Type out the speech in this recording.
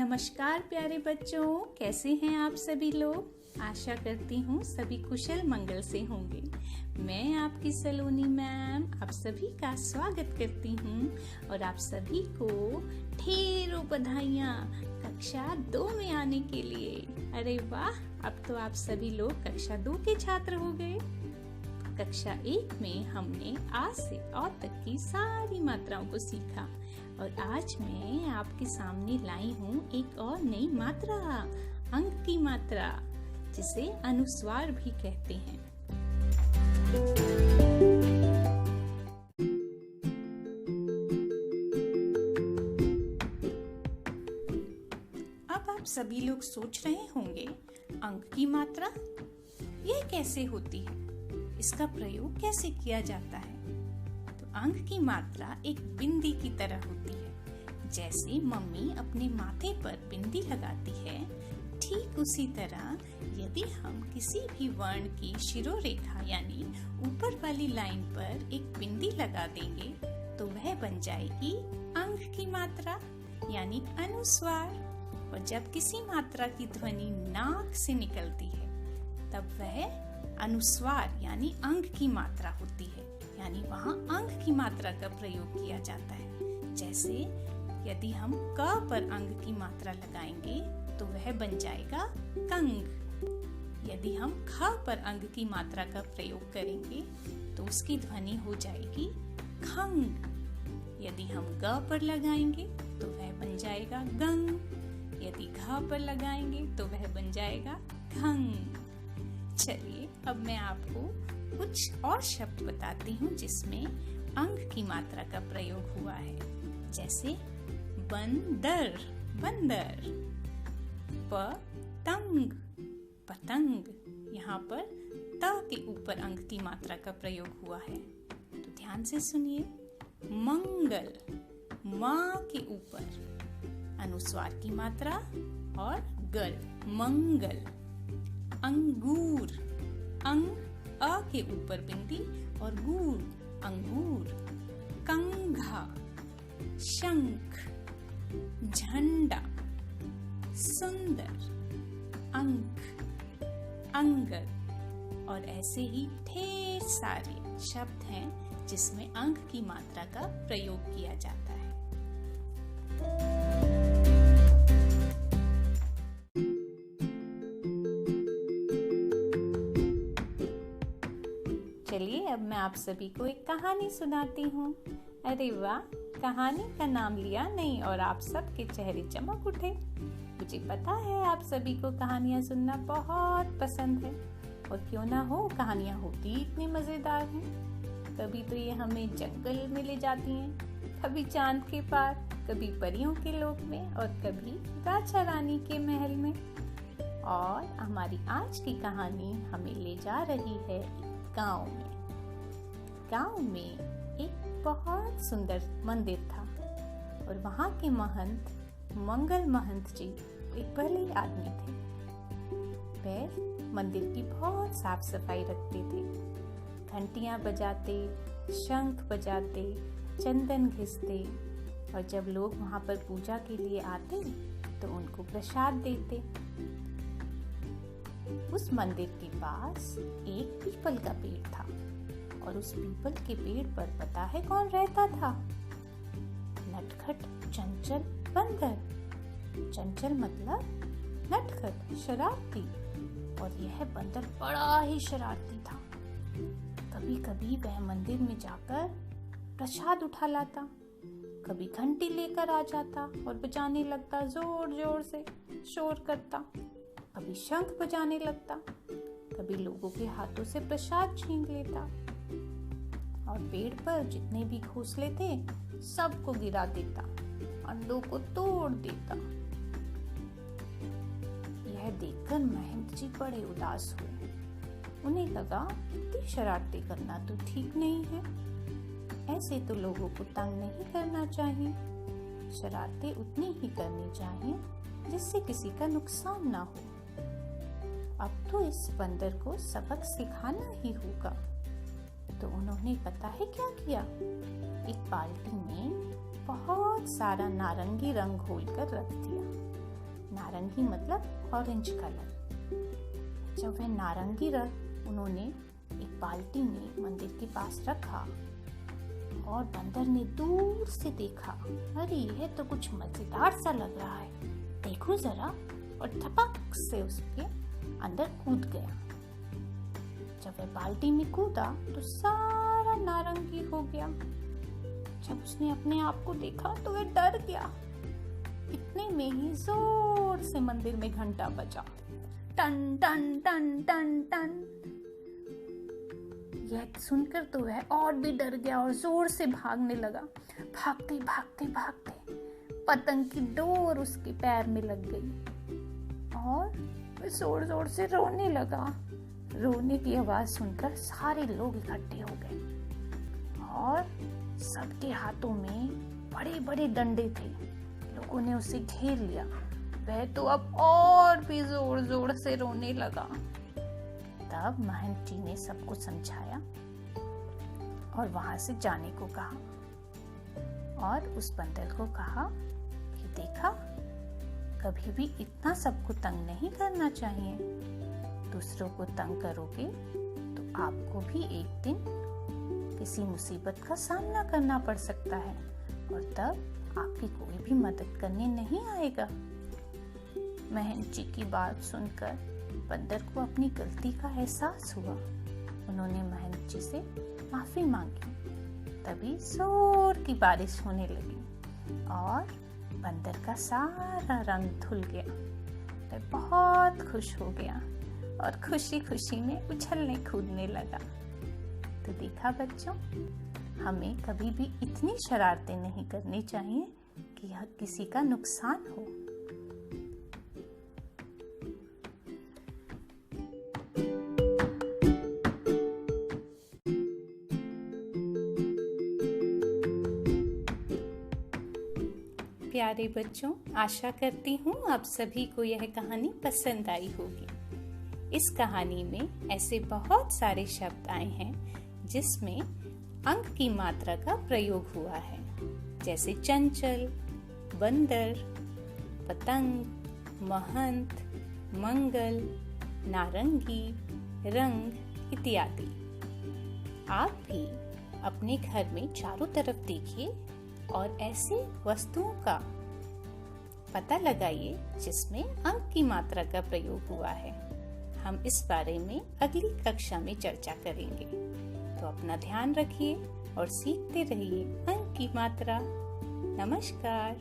नमस्कार प्यारे बच्चों, कैसे हैं आप सभी लोग। आशा करती हूँ सभी कुशल मंगल से होंगे। मैं आपकी सलोनी मैम आप सभी का स्वागत करती हूँ और आप सभी को ढेरों बधाइयाँ कक्षा 2 में आने के लिए। अरे वाह, अब तो आप सभी लोग कक्षा 2 के छात्र हो गए। कक्षा 1 में हमने आ से अ तक की सारी मात्राओं को सीखा और आज मैं आपके सामने लाई हूँ एक और नई मात्रा, अंक की मात्रा, जिसे अनुस्वार भी कहते हैं। अब आप सभी लोग सोच रहे होंगे, अंक की मात्रा यह कैसे होती है, इसका प्रयोग कैसे किया जाता है। तो अंक की मात्रा एक बिंदी की तरह होती है। जैसे मम्मी अपने माथे पर बिंदी लगाती है, ठीक उसी तरह यदि हम किसी भी वर्ण की शिरोरेखा यानी ऊपर वाली लाइन पर एक बिंदी लगा देंगे तो वह बन जाएगी अंक की मात्रा यानी अनुस्वार। और जब किसी मात्रा की ध्वनि नाक से निकलती है तब वह अनुस्वार यानी अंक की मात्रा होती है, यानी वहाँ अंक की मात्रा का प्रयोग किया जाता है। जैसे यदि हम क पर अंक की मात्रा लगाएंगे तो वह बन जाएगा कंग। यदि हम ख पर अंक की मात्रा का प्रयोग करेंगे तो उसकी ध्वनि हो जाएगी खंग। यदि हम ग पर लगाएंगे तो वह बन जाएगा गंग। यदि घ पर लगाएंगे तो वह बन जाएगा खंग। चलिए अब मैं आपको कुछ और शब्द बताती हूँ जिसमें अंक की मात्रा का प्रयोग हुआ है। जैसे बंदर, बंदर, पतंग, पतंग। यहाँ पर त के ऊपर अंक की मात्रा का प्रयोग हुआ है, तो ध्यान से सुनिए। मंगल, माँ के ऊपर अनुस्वार की मात्रा और गल, मंगल। अंगूर, अंग अ के ऊपर बिंदी और गूर, अंगूर। कंघा, शंख, झंडा, सुंदर, अंक, अंगद। और ऐसे ही ढेर सारे शब्द हैं जिसमें अंक की मात्रा का प्रयोग किया जाता है। चलिए अब मैं आप सभी को एक कहानी सुनाती हूँ। अरे वाह, कहानी का नाम लिया नहीं और आप सबके चेहरे चमक उठे। मुझे पता है आप सभी को कहानियाँ सुनना बहुत पसंद है और क्यों ना हो, कहानियाँ होती इतनी मजेदार हैं। कभी तो ये हमें जंगल में ले जाती हैं, कभी चांद के पार, कभी परियों के लोक में और कभी राजा रानी के महल में। और हमारी आज की कहानी हमें ले जा रही है गांव में। गांव में एक बहुत सुंदर मंदिर था और वहाँ के महंत मंगल महंत जी एक भले आदमी थे। वह मंदिर की बहुत साफ सफाई रखते थे, घंटियाँ बजाते, शंख बजाते, चंदन घिसते और जब लोग वहाँ पर पूजा के लिए आते तो उनको प्रसाद देते। उस मंदिर के पास एक पीपल का पेड़ था और उस पीपल के पेड़ पर पता है कौन रहता था? नटखट चंचल बंदर। चंचल मतलब नटखट, शरारती। और यह बंदर बड़ा ही शरारती था। कभी कभी वह मंदिर में जाकर प्रसाद उठा लाता, कभी घंटी लेकर आ जाता और बजाने लगता, जोर जोर से शोर करता। कभी शंख बजाने लगता, कभी लोगों के हाथों से प्रसाद छीन लेता और पेड़ पर जितने भी घोंसले थे सबको गिरा देता, अंडों को तोड़ देता। यह देखकर महंत जी बड़े उदास हुए। उन्हें लगा इतनी शरारतें करना तो ठीक नहीं है, ऐसे तो लोगों को तंग नहीं करना चाहिए। शरारतें उतनी ही करनी चाहिए जिससे किसी का नुकसान ना हो। अब तो इस बंदर को सबक सिखाना ही होगा। तो उन्होंने पता है क्या किया? एक बाल्टी में बहुत सारा नारंगी रंग घोल कर रख दिया नारंगी मतलब ऑरेंज कलर। जब वह नारंगी रंग उन्होंने एक बाल्टी में मंदिर के पास रखा और बंदर ने दूर से देखा, अरे यह तो कुछ मजेदार सा लग रहा है, देखो जरा, और थपक से उसके अंदर कूद गया। जब वह बाल्टी में कूदा तो सारा नारंगी हो गया। जब उसने अपने आप को देखा तो वह डर गया। इतने में ही जोर से मंदिर में घंटा बजा, टन टन टन टन टन। यह सुनकर तो वह और भी डर गया और जोर से भागने लगा। भागते भागते भागते पतंग की डोर उसके पैर में लग गई और वह जोर जोर से रोने लगा। रोने की आवाज सुनकर सारे लोग इकट्ठे हो गए और सबके हाथों में बड़े बड़े डंडे थे। लोगों ने उसे घेर लिया। वह तो अब और भी जोर जोर से रोने लगा। तब महंत जी ने सबको समझाया और वहां से जाने को कहा और उस बंदर को कहा कि देखा, कभी भी इतना सबको तंग नहीं करना चाहिए। दूसरों को तंग करोगे तो आपको भी एक दिन किसी मुसीबत का सामना करना पड़ सकता है और तब आपकी कोई भी मदद करने नहीं आएगा। महंत जी की बात सुनकर बंदर को अपनी गलती का एहसास हुआ। उन्होंने महंत जी से माफी मांगी। तभी जोर की बारिश होने लगी और बंदर का सारा रंग धुल गया। वह बहुत खुश हो गया और खुशी खुशी में उछलने कूदने लगा। तो देखा बच्चों, हमें कभी भी इतनी शरारतें नहीं करनी चाहिए कि यह किसी का नुकसान हो। प्यारे बच्चों, आशा करती हूँ आप सभी को यह कहानी पसंद आई होगी। इस कहानी में ऐसे बहुत सारे शब्द आए हैं जिसमें अंक की मात्रा का प्रयोग हुआ है, जैसे चंचल, बंदर, पतंग, महंत, मंगल, नारंगी, रंग इत्यादि। आप भी अपने घर में चारों तरफ देखिए और ऐसे वस्तुओं का पता लगाइए जिसमें अंक की मात्रा का प्रयोग हुआ है। हम इस बारे में अगली कक्षा में चर्चा करेंगे। तो अपना ध्यान रखिए और सीखते रहिए अंक की मात्रा। नमस्कार।